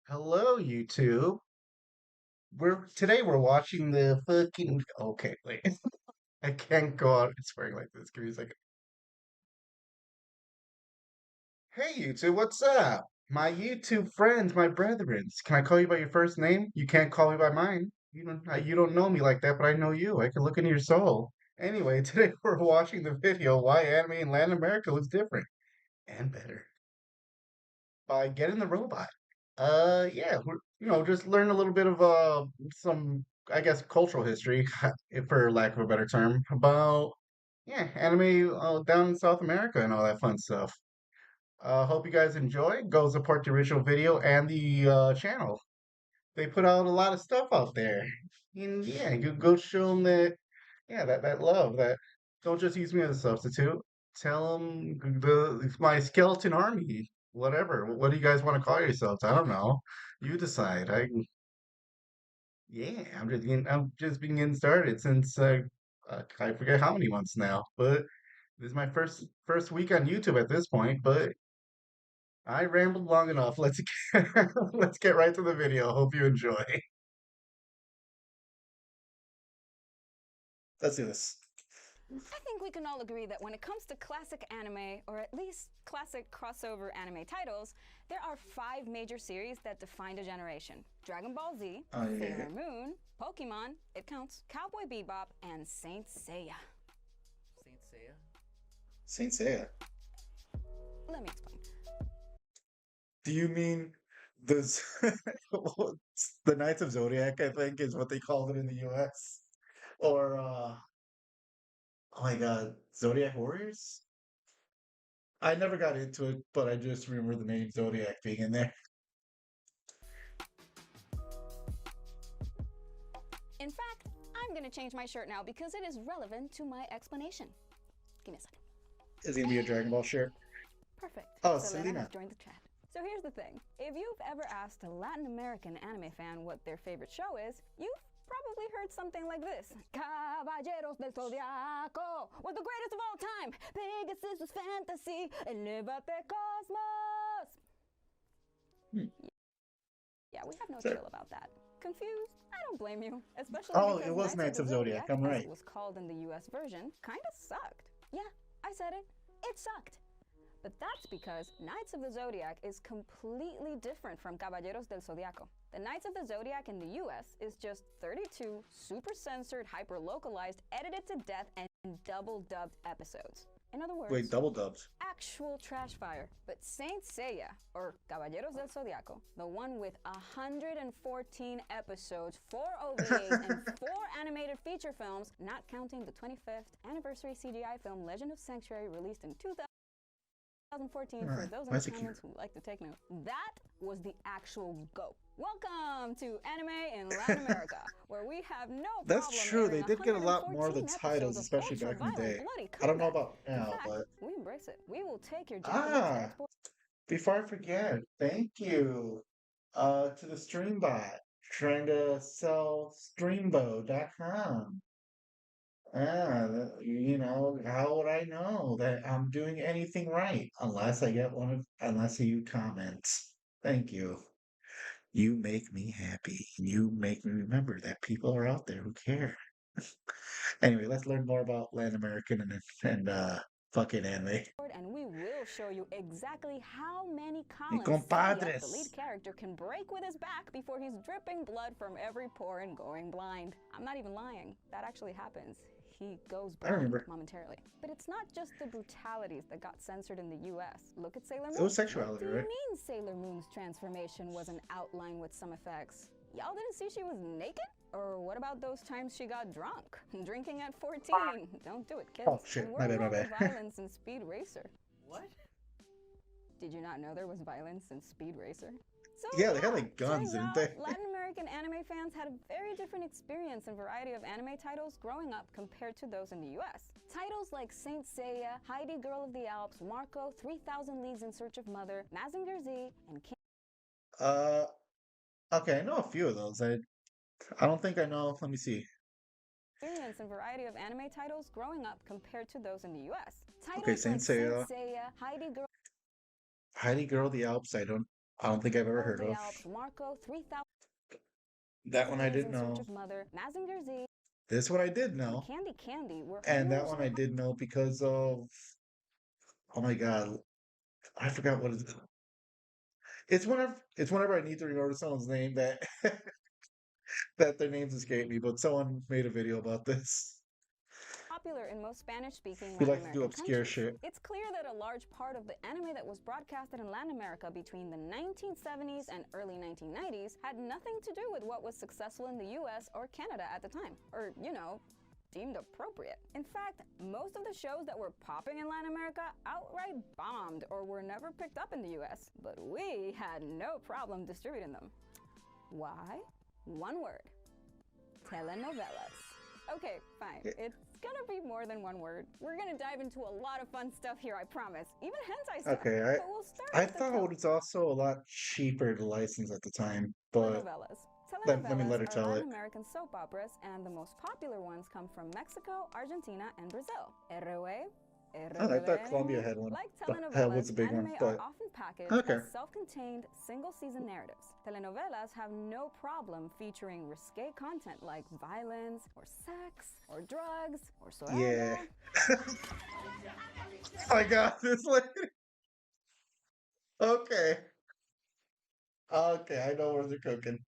Hello, YouTube. We're watching the fucking. Okay, wait. I can't go out swearing like this. Give me a second. Hey, YouTube, what's up? My YouTube friends, my brethrens. Can I call you by your first name? You can't call me by mine. You don't know me like that, but I know you. I can look into your soul. Anyway, today we're watching the video Why Anime in Latin America Looks Different and Better by Getting the Robot. Yeah, we're just learn a little bit of some I guess cultural history, for lack of a better term, about anime down in South America and all that fun stuff. Hope you guys enjoy. Go support the original video and the channel. They put out a lot of stuff out there, and yeah, you go show them that that love. That don't just use me as a substitute. Tell them my skeleton army, whatever. What do you guys want to call yourselves? I don't know. You decide. Yeah, I'm just being getting started since I forget how many months now, but this is my first week on YouTube at this point. But I rambled long enough. Let's get right to the video. Hope you enjoy. Let's do this. I think we can all agree that when it comes to classic anime, or at least classic crossover anime titles, there are five major series that defined a generation: Dragon Ball Z, Oh yeah, Sailor Moon, Pokemon, it counts, Cowboy Bebop, and Saint Seiya. Saint Seiya? Saint Seiya. Let me explain. Do you mean the the Knights of Zodiac? I think is what they called it in the U.S. Or oh my God, Zodiac Warriors. I never got into it, but I just remember the name Zodiac being in there. In fact, I'm gonna change my shirt now because it is relevant to my explanation. Give me a second. Is it gonna be a Dragon Ball shirt? Perfect. Oh, Selena has Selena. joined the chat. So here's the thing. If you've ever asked a Latin American anime fan what their favorite show is, you've probably heard something like this. Caballeros del Zodiaco was the greatest of all time. Pegasus was fantasy. Elevate cosmos. Hmm. Yeah, we have no So- chill about that. Confused? I don't blame you. Especially Oh, because it was Knights Knights of of the Zodiac. Zodiac, I'm as right. it was called in the US version, kinda sucked. Yeah, I said it. It sucked. But that's because Knights of the Zodiac is completely different from Caballeros del Zodiaco. The Knights of the Zodiac in the US is just 32 super censored, hyper localized, edited to death, and double dubbed episodes. In other words, Wait, double dubs. actual trash fire. But Saint Seiya, or Caballeros del Zodiaco, the one with 114 episodes, 4 OVAs, and 4 animated feature films, not counting the 25th anniversary CGI film Legend of Sanctuary released in 2014 for those in Why the is it cute? comments who like to take note. That was the actual GOAT. Welcome to Anime in Latin America, where we have no That's problem true. They airing did get a lot more of the 114 titles, episodes of especially back in the ultra-violent, day. bloody I don't know combat. about In now, fact, but we embrace it. We will take your Japanese ah, export. before I forget, thank you to the Streambot trying to sell Streambo.com. How would I know that I'm doing anything right unless I get unless you comment. Thank you. You make me happy. You make me remember that people are out there who care. Anyway, let's learn more about Latin American and fucking anime. And we will show you exactly how many Mi columns Seiya, the lead compadres. character, can break with his back before he's dripping blood from every pore and going blind. I'm not even lying. That actually happens. He goes I blind remember. momentarily. But it's not just the brutalities that got censored in the US. Look at Sailor It was Moon. What sexuality, do you right? mean Sailor Moon's transformation was an outline with some effects? Y'all didn't see she was naked? Or what about those times she got drunk? Drinking at 14. Don't do it, kids. Oh shit, And my where bad, my was all the bad. violence in Speed Racer? What? Did you not know there was violence in Speed Racer? So Yeah, they had like guns, turns didn't out they? Latin American anime fans had a very different experience and variety of anime titles growing up compared to those in the US. Titles like Saint Seiya, Heidi Girl of the Alps, Marco, 3000 Leagues in Search of Mother, Mazinger Z, and King Uh, okay, I know a few of those. I don't think I know. Let me see. experience and variety of anime titles growing up compared to those in the US. Okay, Titles Saint like Saint Seiya, Seiya, Heidi Girl Heidi Girl, the Alps. I don't. I don't think I've ever heard the of. Alps, Marco, 3000 That one I Days didn't in Search of know. Mother, Mazinger Z, This one I did and know. Candy Candy were And that one originally I did know because of, oh my God, I forgot what it's whenever I need to remember someone's name that that their names escape me, but someone made a video about this. popular in most Spanish-speaking We Latin like to do American obscure countries. shit. It's clear that a large part of the anime that was broadcasted in Latin America between the 1970s and early 1990s had nothing to do with what was successful in the US or Canada at the time, or, deemed appropriate. In fact, most of the shows that were popping in Latin America outright bombed or were never picked up in the US, but we had no problem distributing them. Why? One word: telenovelas. Okay, fine. It's gonna be more than one word. We're gonna dive into a lot of fun stuff here, I promise. Even hentai stuff. Okay, But we'll start I with the thought it was also a lot cheaper to license at the time, but telenovelas. let me Telenovelas let her are tell Latin it. American soap operas, and the most popular ones come from Mexico, Argentina, and Brazil. ROE, Oh, I RBD thought en Colombia inglés. had one. Like That telenovelas, was a big one, anime are but often packaged okay. as self-contained, single-season narratives. Telenovelas have no problem featuring risque content like violence, or sex, or drugs, or Yeah. soraya. I got this lady. Okay. Okay, I know where they're cooking.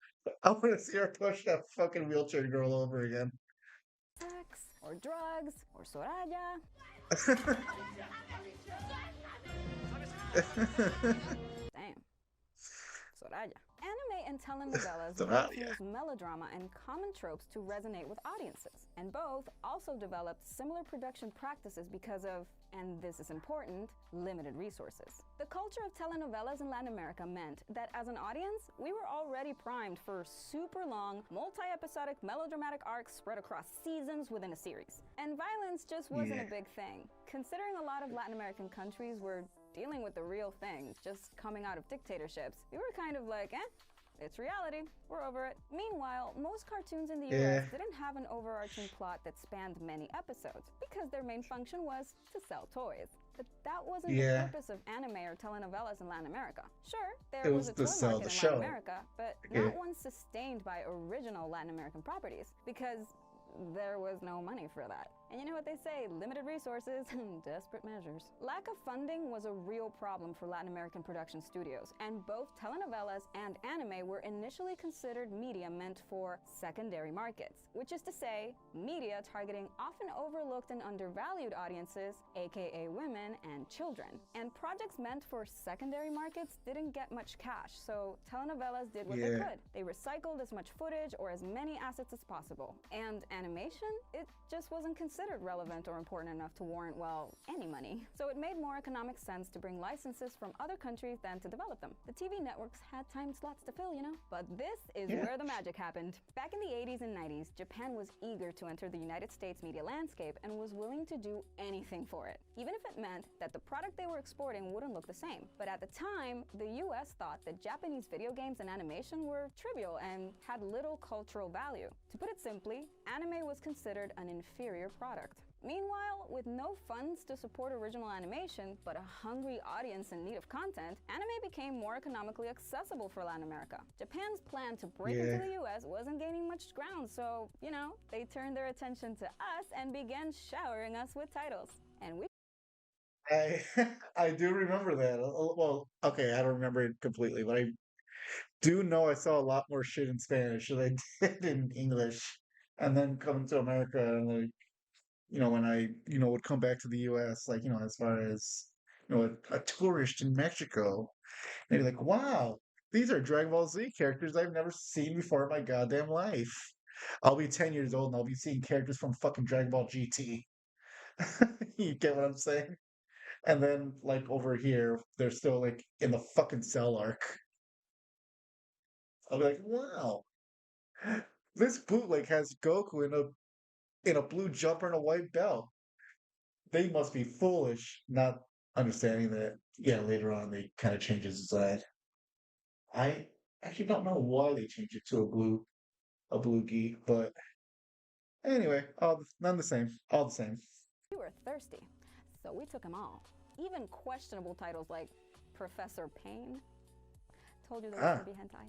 I want to see her push that fucking wheelchair girl over again. Sex, or drugs, or soraya. Damn. Soraya. Anime and telenovelas So, both yeah. use melodrama and common tropes to resonate with audiences, and both also developed similar production practices because of, and this is important, limited resources. The culture of telenovelas in Latin America meant that as an audience, we were already primed for super long, multi-episodic melodramatic arcs spread across seasons within a series. And violence just wasn't Yeah. a big thing. Considering a lot of Latin American countries were dealing with the real thing, just coming out of dictatorships, we were kind of like, it's reality, we're over it. Meanwhile, most cartoons in the Yeah. US didn't have an overarching plot that spanned many episodes, because their main function was to sell toys. But that wasn't the Yeah. purpose of anime or telenovelas in Latin America. Sure, It there was was a to toy sell market the in Latin show. America, but Yeah. not one sustained by original Latin American properties, because there was no money for that. And you know what they say, limited resources, desperate measures. Lack of funding was a real problem for Latin American production studios, and both telenovelas and anime were initially considered media meant for secondary markets, which is to say, media targeting often overlooked and undervalued audiences, aka women and children. And projects meant for secondary markets didn't get much cash, so telenovelas did what they Yeah. could. They recycled as much footage or as many assets as possible. And animation? It just wasn't considered relevant or important enough to warrant, well, any money. So it made more economic sense to bring licenses from other countries than to develop them. The TV networks had time slots to fill, you know? But this is Yeah. where the magic happened. Back in the 80s and 90s, Japan was eager to enter the United States media landscape and was willing to do anything for it, even if it meant that the product they were exporting wouldn't look the same. But at the time, the US thought that Japanese video games and animation were trivial and had little cultural value. To put it simply, anime was considered an inferior product. Meanwhile, with no funds to support original animation, but a hungry audience in need of content, anime became more economically accessible for Latin America. Japan's plan to break Yeah. into the US wasn't gaining much ground, so, they turned their attention to us and began showering us with titles. And we I I do remember that. Well, okay, I don't remember it completely, but I do know I saw a lot more shit in Spanish than I did in English. And then coming to America and like, when I, would come back to the US, like, as far as, a tourist in Mexico, and you're like, wow, these are Dragon Ball Z characters I've never seen before in my goddamn life. I'll be 10 years old and I'll be seeing characters from fucking Dragon Ball GT. You get what I'm saying? And then, like, over here, they're still, like, in the fucking Cell arc. I'll be like, wow, this bootleg has Goku in a blue jumper and a white belt. They must be foolish, not understanding that, yeah, later on they kind of change his design. I actually don't know why they changed it to a blue geek, but anyway, none the same, all the same. were thirsty, so we took them all. Even questionable titles like Professor Payne. told you there was Ah, going to be hentai.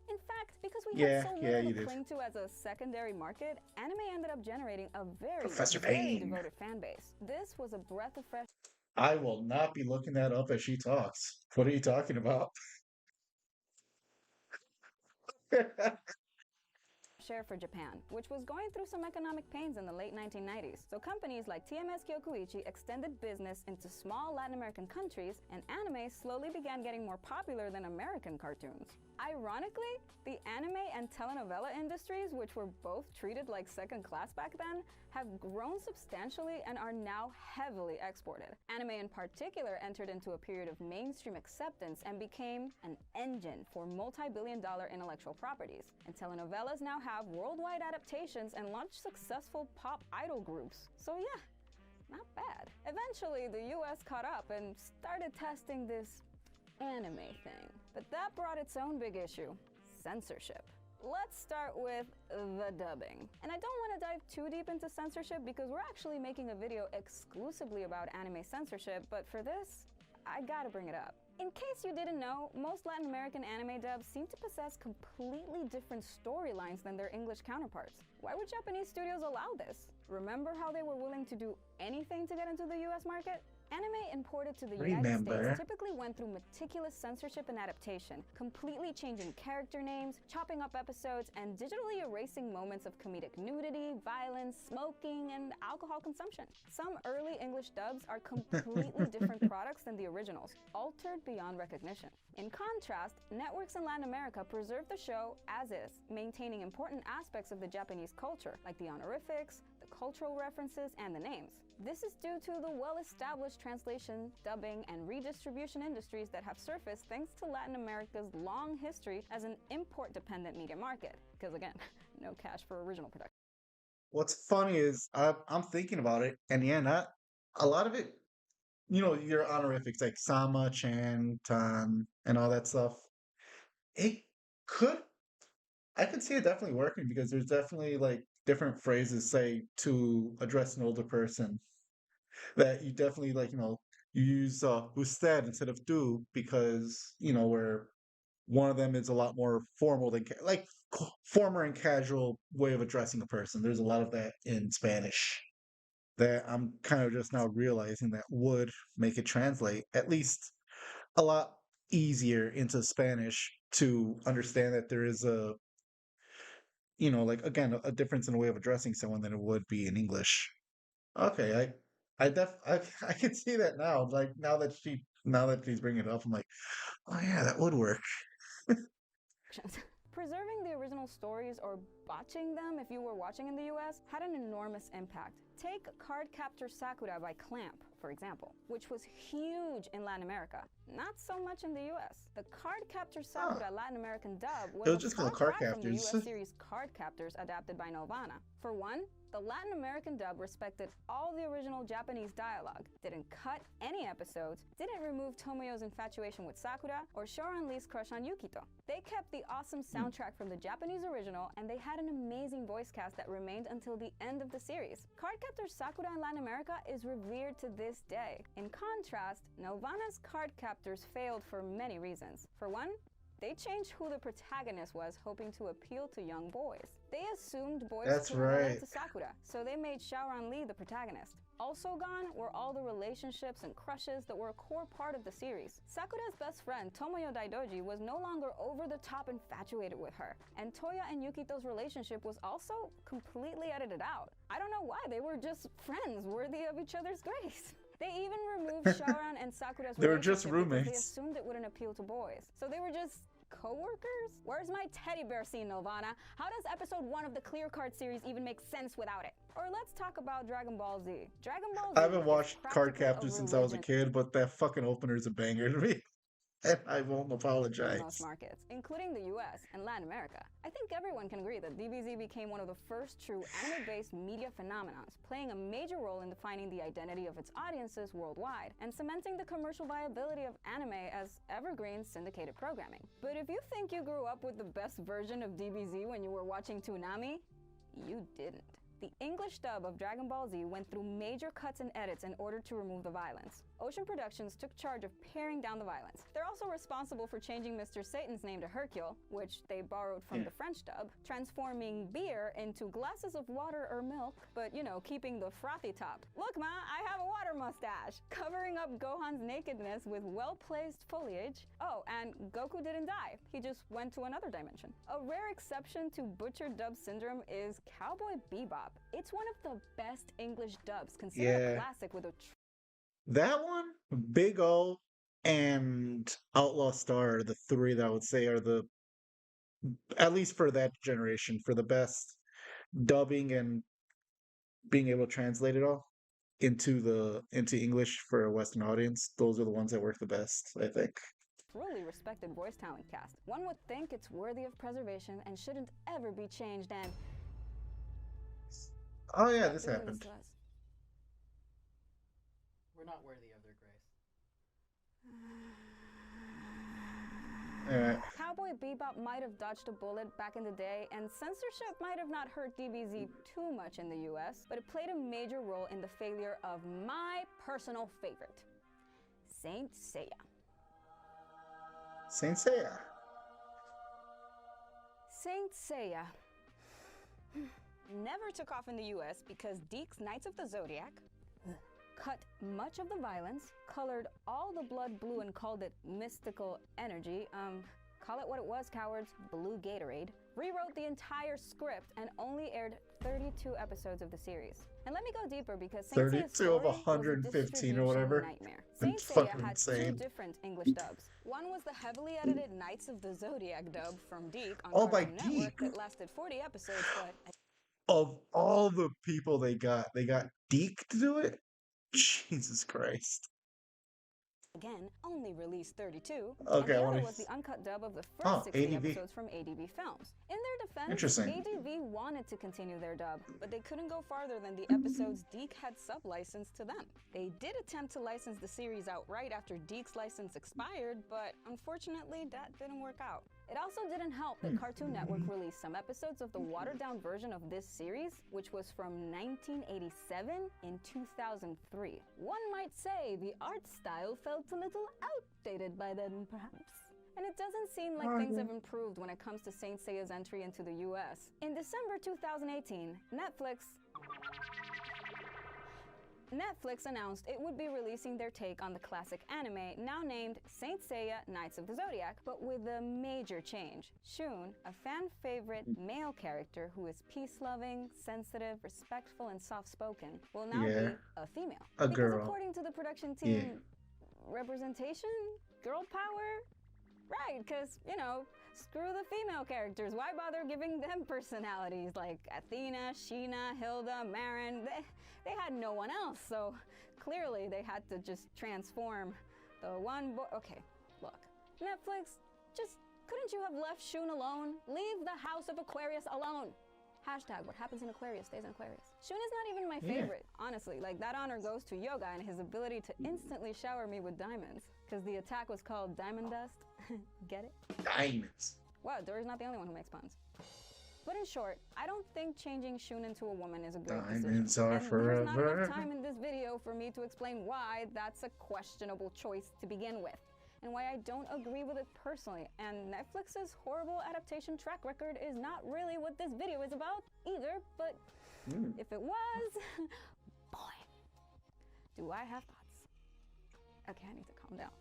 In fact, because we had yeah, so yeah, little you to did. cling to as a secondary market, anime ended up generating a very, Professor very Payne. devoted fan base. This was a breath of fresh I will not be looking that up as she talks. What are you talking about? share for Japan, which was going through some economic pains in the late 1990s. So companies like TMS Kyokuichi extended business into small Latin American countries, and anime slowly began getting more popular than American cartoons. Ironically, the anime and telenovela industries, which were both treated like second class back then, have grown substantially and are now heavily exported. Anime in particular entered into a period of mainstream acceptance and became an engine for multi-billion-dollar intellectual properties. And telenovelas now have worldwide adaptations and launch successful pop idol groups. So yeah, not bad. Eventually, the US caught up and started testing this anime thing. But that brought its own big issue: censorship. Let's start with the dubbing. And I don't want to dive too deep into censorship because we're actually making a video exclusively about anime censorship, but for this, I gotta bring it up. In case you didn't know, most Latin American anime dubs seem to possess completely different storylines than their English counterparts. Why would Japanese studios allow this? Remember how they were willing to do anything to get into the US market? Anime imported to the United States typically went through meticulous censorship and adaptation, completely changing character names, chopping up episodes, and digitally erasing moments of comedic nudity, violence, smoking, and alcohol consumption. Some early English dubs are completely different products than the originals, altered beyond recognition. In contrast, networks in Latin America preserved the show as is, maintaining important aspects of the Japanese culture, like the honorifics, the cultural references, and the names. This is due to the well-established translation, dubbing, and redistribution industries that have surfaced thanks to Latin America's long history as an import-dependent media market. Because again, no cash for original production. What's funny is I'm thinking about it, and yeah, not a lot of it. Your honorifics like Sama, Chan, Tan, and all that stuff. It could, I could see it definitely working because there's definitely like different phrases, say, to address an older person that you definitely like. You use usted instead of tú because where one of them is a lot more formal than like former and casual way of addressing a person. There's a lot of that in Spanish that I'm kind of just now realizing that would make it translate at least a lot easier into Spanish to understand that there is like again, a difference in the way of addressing someone than it would be in English. Okay, I can see that now. Like now that she's bringing it up, I'm like, oh yeah, that would work. Preserving the original stories or botching them if you were watching in the US had an enormous impact. Take Cardcaptor Sakura by Clamp, for example, which was huge in Latin America, not so much in the US. The Cardcaptor Huh. Sakura Latin American dub It was was a just far called Card cry from the Captors. US series Cardcaptors adapted by Nelvana. For one, the Latin American dub respected all the original Japanese dialogue, didn't cut any episodes, didn't remove Tomoyo's infatuation with Sakura, or Shoran Lee's crush on Yukito. They kept the awesome soundtrack from the Japanese original, and they had an amazing voice cast that remained until the end of the series. Cardcaptor Sakura in Latin America is revered to this day. In contrast, Nelvana's Cardcaptors failed for many reasons. For one, they changed who the protagonist was, hoping to appeal to young boys. They assumed boys That's couldn't relate right. to Sakura, so they made Shaoran Lee the protagonist. Also gone were all the relationships and crushes that were a core part of the series. Sakura's best friend, Tomoyo Daidoji, was no longer over-the-top infatuated with her, and Toya and Yukito's relationship was also completely edited out. I don't know why, they were just friends worthy of each other's grace. They even removed Shaoran and Sakura's They were just relationship because they roommates. assumed it wouldn't appeal to boys. So they were just co-workers? Where's my teddy bear scene, Nelvana? How does episode 1 of the Clear Card series even make sense without it? Or let's talk about Dragon Ball Z. Dragon Ball Z I haven't is watched Card practically a Captors since I was a religion kid, but that fucking opener is a banger to me. And I won't in most apologize. markets, including the US and Latin America. I think everyone can agree that DBZ became one of the first true anime-based media phenomenons, playing a major role in defining the identity of its audiences worldwide, and cementing the commercial viability of anime as evergreen syndicated programming. But if you think you grew up with the best version of DBZ when you were watching Toonami, you didn't. The English dub of Dragon Ball Z went through major cuts and edits in order to remove the violence. Ocean Productions took charge of paring down the violence. They're also responsible for changing Mr. Satan's name to Hercule, which they borrowed from the French dub, transforming beer into glasses of water or milk, but keeping the frothy top. Look, ma, I have a water mustache! Covering up Gohan's nakedness with well-placed foliage. Oh, and Goku didn't die. He just went to another dimension. A rare exception to butchered dub syndrome is Cowboy Bebop. It's one of the best English dubs, considered a classic with a that one, Big O, and Outlaw Star are the three that I would say are the, at least for that generation, for the best dubbing and being able to translate it all into English for a Western audience. Those are the ones that work the best, I think. truly respected voice talent cast. One would think it's worthy of preservation and shouldn't ever be changed and... Oh yeah, this happened. We're not worthy of their grace. Cowboy Bebop might have dodged a bullet back in the day, and censorship might have not hurt DBZ too much in the US, but it played a major role in the failure of my personal favorite, Saint Seiya. Saint Seiya. Saint Seiya never took off in the US because Deke's Knights of the Zodiac cut much of the violence, colored all the blood blue and called it mystical energy, call it what it was, cowards, blue Gatorade, rewrote the entire script and only aired 32 episodes of the series. And let me go deeper because Saint Seiya's 32 of story was a 115 or whatever. nightmare. Saint It's Seiya fucking had insane. two different English dubs. One was the heavily edited Knights of the Zodiac dub from Deke on Oh, by Cartoon Network Deke. that lasted 40 episodes, but Of all the people they got Deke to do it? Jesus Christ. again, only released 32, Okay, and the I other wanna- was the uncut dub of the first Oh, 60 ADV. episodes from ADV Films. In their defense, Interesting. ADV wanted to continue their dub, but they couldn't go farther than the episodes Deke had sub-licensed to them. They did attempt to license the series outright after Deke's license expired, but unfortunately that didn't work out. It also didn't help that Cartoon Network released some episodes of the watered-down version of this series, which was from 1987 in 2003. One might say the art style felt a little outdated by then, perhaps. And it doesn't seem like things have improved when it comes to Saint Seiya's entry into the US. In December 2018, Netflix announced it would be releasing their take on the classic anime, now named Saint Seiya Knights of the Zodiac, but with a major change. Shun, a fan favorite male character who is peace-loving, sensitive, respectful, and soft-spoken, will now be a female. A because girl. according to the production team, representation? Girl power? Right, because, screw the female characters. Why bother giving them personalities like Athena, Sheena, Hilda, Marin? They had no one else, so clearly they had to just transform the one boy. Okay, look. Netflix, just couldn't you have left Shun alone? Leave the House of Aquarius alone. Hashtag what happens in Aquarius stays in Aquarius. Shun is not even my favorite, honestly. Like, that honor goes to Yoga and his ability to instantly shower me with diamonds. Because the attack was called Diamond Dust. Get it? Diamonds. Wow, Dory's not the only one who makes puns. But in short, I don't think changing Shun into a woman is a great Diamonds decision. are And there's not forever. enough time in this video for me to explain why that's a questionable choice to begin with, and why I don't agree with it personally. And Netflix's horrible adaptation track record is not really what this video is about either, but if it was, boy, do I have thoughts. Okay, I need to calm down.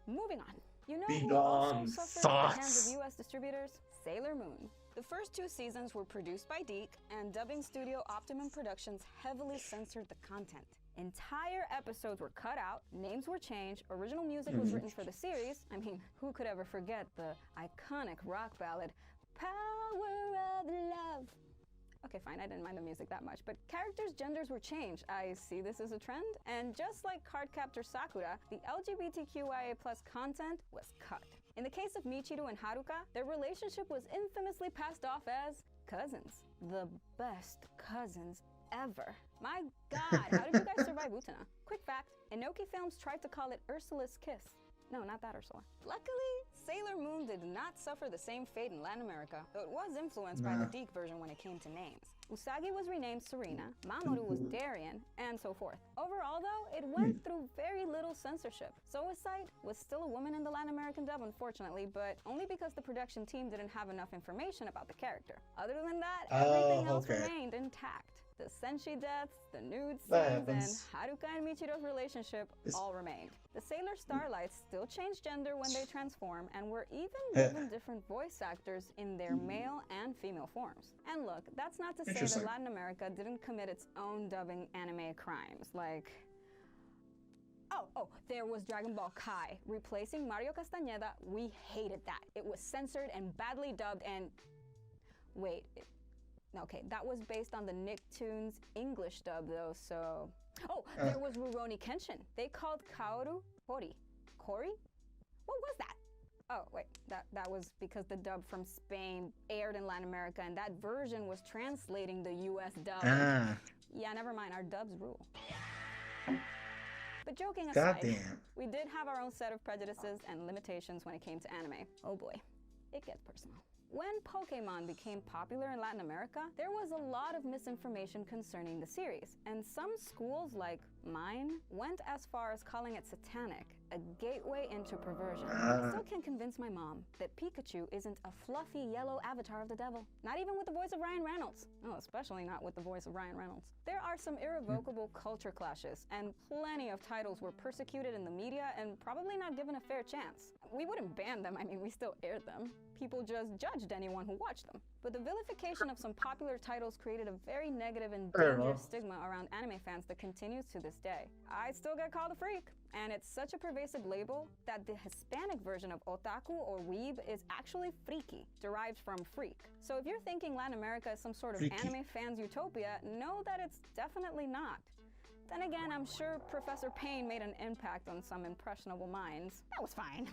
Moving on. You know who also suffered at the hands of US distributors? Sailor Moon. The first two seasons were produced by Deke, and dubbing studio Optimum Productions heavily censored the content. Entire episodes were cut out, names were changed, original music was written for the series. I mean, who could ever forget the iconic rock ballad, Power of Love? Okay, fine, I didn't mind the music that much, but characters' genders were changed. I see this as a trend, and just like Cardcaptor Sakura, the LGBTQIA+ content was cut. In the case of Michiru and Haruka, their relationship was infamously passed off as cousins. The best cousins ever. My God, how did you guys survive Utena? Quick fact, Inoki Films tried to call it Ursula's Kiss. No, not that Ursula. Luckily, Sailor Moon did not suffer the same fate in Latin America, though it was influenced by the Deke version when it came to names. Usagi was renamed Serena, Mamoru was Darien, and so forth. Overall, though, it went through very little censorship. Zoisite was still a woman in the Latin American dub, unfortunately, but only because the production team didn't have enough information about the character. Other than that, everything else remained intact. The Senshi deaths, the nude scenes, and Haruka and Michiro's relationship all remained. The Sailor Starlights still changed gender when they transform and were even given different voice actors in their male and female forms. And look, that's not to say that Latin America didn't commit its own dubbing anime crimes, like... Oh, there was Dragon Ball Kai, replacing Mario Castañeda. We hated that. It was censored and badly dubbed and... Wait... Okay, that was based on the Nicktoons English dub though, so... Oh, there was Rurouni Kenshin. They called Kaoru Hori. Kori? What was that? Oh, wait, that was because the dub from Spain aired in Latin America and that version was translating the US dub. Yeah, never mind, our dubs rule. But joking aside, we did have our own set of prejudices and limitations when it came to anime. Oh boy, it gets personal. When Pokemon became popular in Latin America, there was a lot of misinformation concerning the series, and some schools, like mine, went as far as calling it satanic, a gateway into perversion. I still can't convince my mom that Pikachu isn't a fluffy yellow avatar of the devil, not even with the voice of Ryan Reynolds. Oh, especially not with the voice of Ryan Reynolds. There are some irrevocable culture clashes, and plenty of titles were persecuted in the media and probably not given a fair chance. We wouldn't ban them, I mean, we still aired them. People just judged anyone who watched them. But the vilification of some popular titles created a very negative and dangerous stigma around anime fans that continues to this day. I still get called a freak, and it's such a pervasive label that the Hispanic version of otaku or weeb is actually freaky, derived from freak. So if you're thinking Latin America is some sort of anime fans utopia, know that it's definitely not. Then again, I'm sure Professor Payne made an impact on some impressionable minds. That was fine.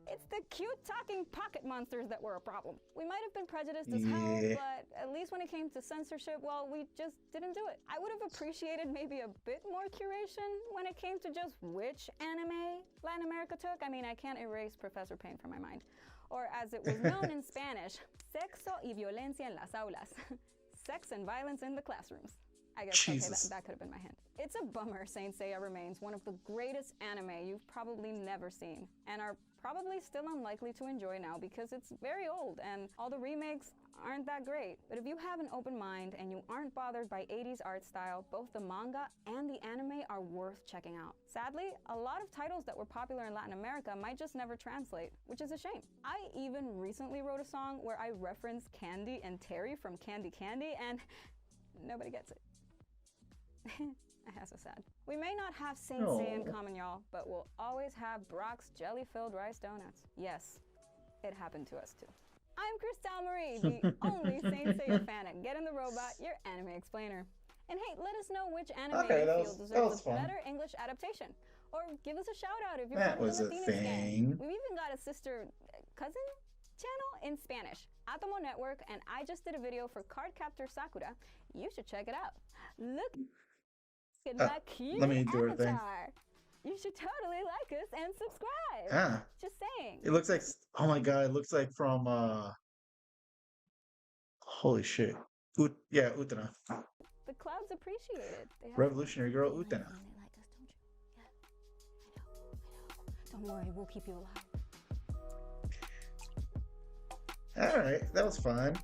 It's the cute talking pocket monsters that were a problem. We might have been prejudiced as hell, but at least when it came to censorship, well, we just didn't do it. I would have appreciated maybe a bit more curation when it came to just which anime Latin America took. I mean, I can't erase Professor Payne from my mind. Or as it was known in Spanish, sexo y violencia en las aulas. Sex and violence in the classrooms. I guess, okay, that could have been my hint. It's a bummer Saint Seiya remains one of the greatest anime you've probably never seen, and are probably still unlikely to enjoy now because it's very old and all the remakes aren't that great. But if you have an open mind and you aren't bothered by 80s art style, both the manga and the anime are worth checking out. Sadly, a lot of titles that were popular in Latin America might just never translate, which is a shame. I even recently wrote a song where I referenced Candy and Terry from Candy Candy, and nobody gets it. That's so sad. We may not have Saint Seiya in common, y'all, but we'll always have Brock's jelly-filled rice donuts. Yes, it happened to us too. I'm Crystal Marie, the only Saint Seiya fan at Get in the Robot, your anime explainer. And hey, let us know which anime you feel deserves a better English adaptation. Or give us a shout out if you're part of the Latinx gang. We've even got a sister cousin channel in Spanish, Atomo Network, and I just did a video for Cardcaptor Sakura. You should check it out. Look at my cute avatar. You should totally like us and subscribe. Just saying. It looks like, oh my god, it looks like from holy shit. Utena. The clouds appreciate it. Revolutionary Girl Utena. They like us, don't you? Yeah. I know. Don't worry, we'll keep you alive. Alright, that was fun.